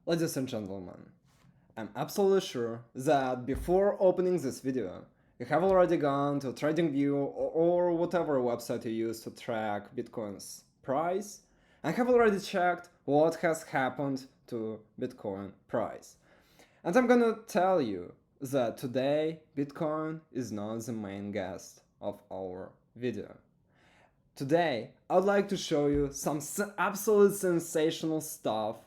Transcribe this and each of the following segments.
Ladies and gentlemen, I'm absolutely sure that before opening this video, you have already gone to TradingView or whatever website you use to track Bitcoin's price and have already checked what has happened to Bitcoin price. And I'm gonna tell you that today Bitcoin is not the main guest of our video. Today, I'd like to show you some absolute sensational stuff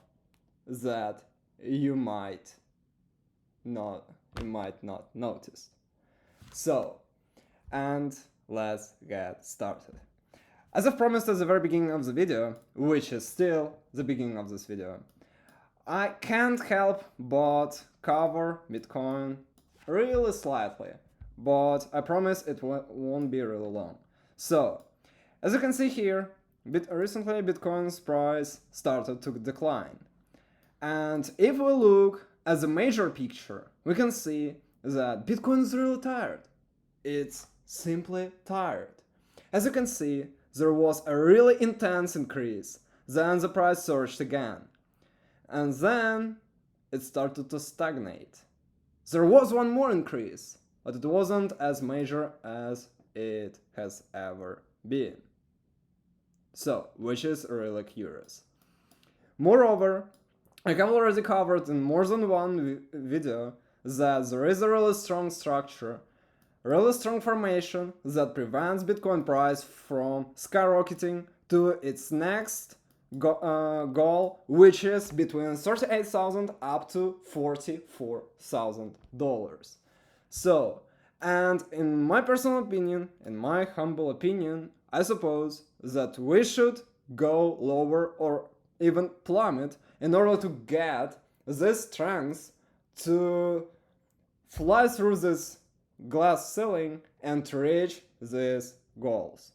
that you might not notice. So, and let's get started. As I've promised at the very beginning of the video, which is still the beginning of this video, I can't help but cover Bitcoin really slightly, but I promise it won't be really long. So, as you can see here, recently Bitcoin's price started to decline. And if we look at the major picture, we can see that Bitcoin is really tired. It's simply tired. As you can see, there was a really intense increase, then the price surged again. And then it started to stagnate. There was one more increase, but it wasn't as major as it has ever been. So, which is really curious. Moreover, I have already covered in more than one video that there is a really strong structure, really strong formation that prevents Bitcoin price from skyrocketing to its next goal, which is between $38,000 up to $44,000. So, and in my personal opinion, in my humble opinion, I suppose that we should go lower or even plummet in order to get this strength to fly through this glass ceiling and to reach these goals.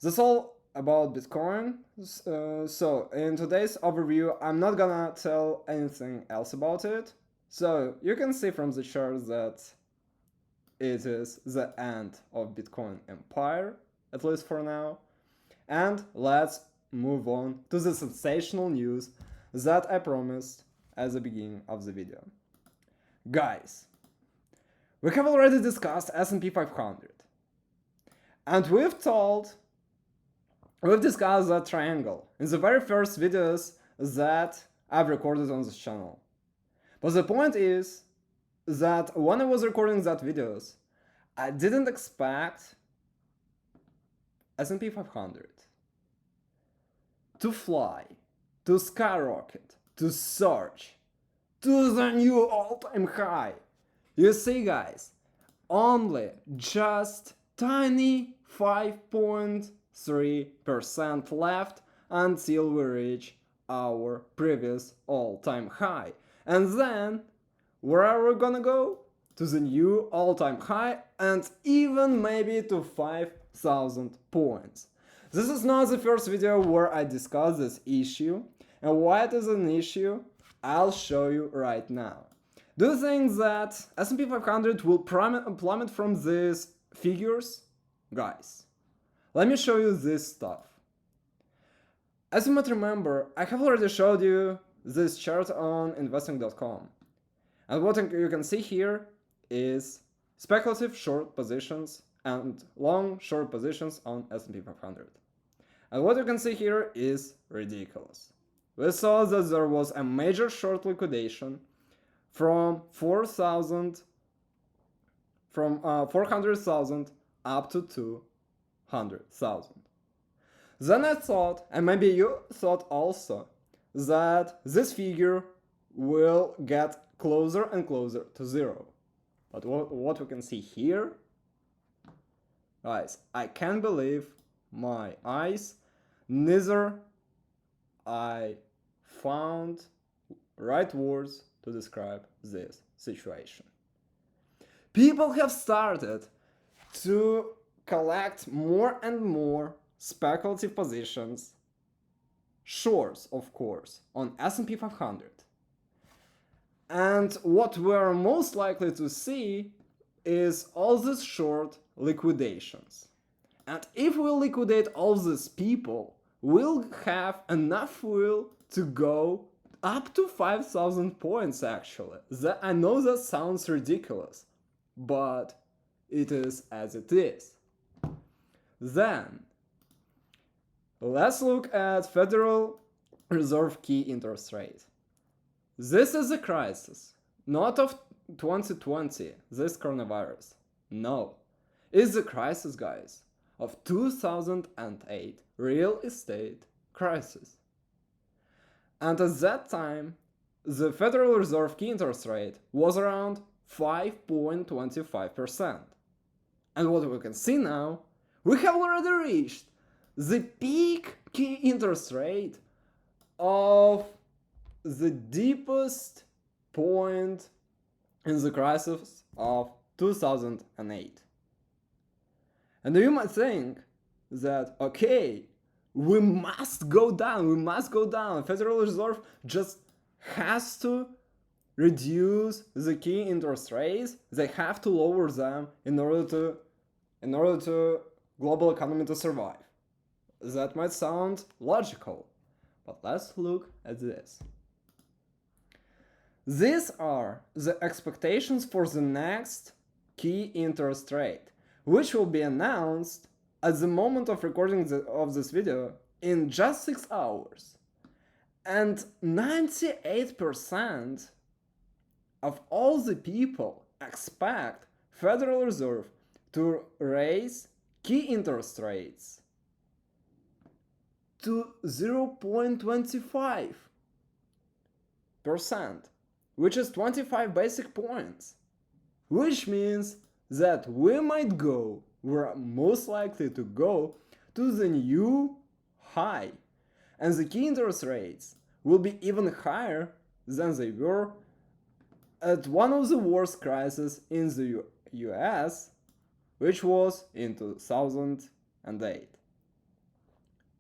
That's all about Bitcoin. So in today's overview, I'm not gonna tell anything else about it. So you can see from the chart that it is the end of Bitcoin empire, at least for now. And let's move on to the sensational news that I promised at the beginning of the video. Guys, we have already discussed S&P 500. And we've discussed that triangle in the very first videos that I've recorded on this channel. But the point is that when I was recording that videos, I didn't expect S&P 500 to fly, to skyrocket, to surge, to the new all-time high. You see, guys, only just tiny 5.3% left until we reach our previous all-time high. And then, where are we gonna go? To the new all-time high and even maybe to 5,000 points. This is not the first video where I discuss this issue, and why it is an issue, I'll show you right now. Do you think that S&P 500 will plummet from these figures? Guys, let me show you this stuff. As you might remember, I have already showed you this chart on investing.com. And what you can see here is speculative short positions and long short positions on S&P 500. And what you can see here is ridiculous. We saw that there was a major short liquidation from 400,000 up to 200,000. Then I thought, and maybe you thought also, that this figure will get closer and closer to zero. But what we can see here, guys, I can't believe my eyes. Neither I found right words to describe this situation. People have started to collect more and more speculative positions, shorts of course, on S&P 500. And what we're most likely to see is all these short liquidations. And if we liquidate all these people, we'll have enough fuel to go up to 5,000 points actually. I know that sounds ridiculous, but it is as it is. Then, let's look at Federal Reserve key interest rate. This is a crisis, not of 2020, this coronavirus. No, it's the crisis, guys, of 2008 real estate crisis. And at that time, the Federal Reserve key interest rate was around 5.25%. And what we can see now, we have already reached the peak key interest rate of the deepest point in the crisis of 2008. And you might think that, okay, we must go down. Federal Reserve just has to reduce the key interest rates. They have to lower them in order to global economy to survive. That might sound logical, but let's look at this. These are the expectations for the next key interest rate, which will be announced at the moment of recording of this video in just 6 hours. And 98% of all the people expect Federal Reserve to raise key interest rates to 0.25%, which is 25 basic points, which means that we're most likely to go to the new high, and the key interest rates will be even higher than they were at one of the worst crises in the US, which was in 2008.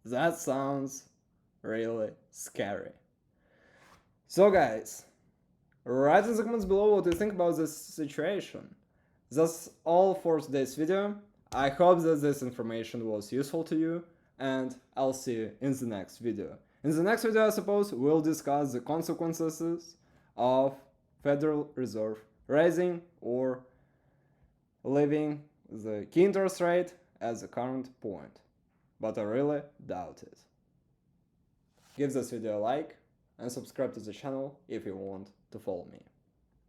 That sounds really scary. So guys, write in the comments below what you think about this situation. That's all for today's video. I hope that this information was useful to you, and I'll see you in the next video. In the next video, I suppose, we'll discuss the consequences of Federal Reserve raising or leaving the key interest rate at the current point. But I really doubt it. Give this video a like and subscribe to the channel if you want to follow me.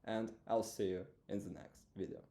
And I'll see you in the next video.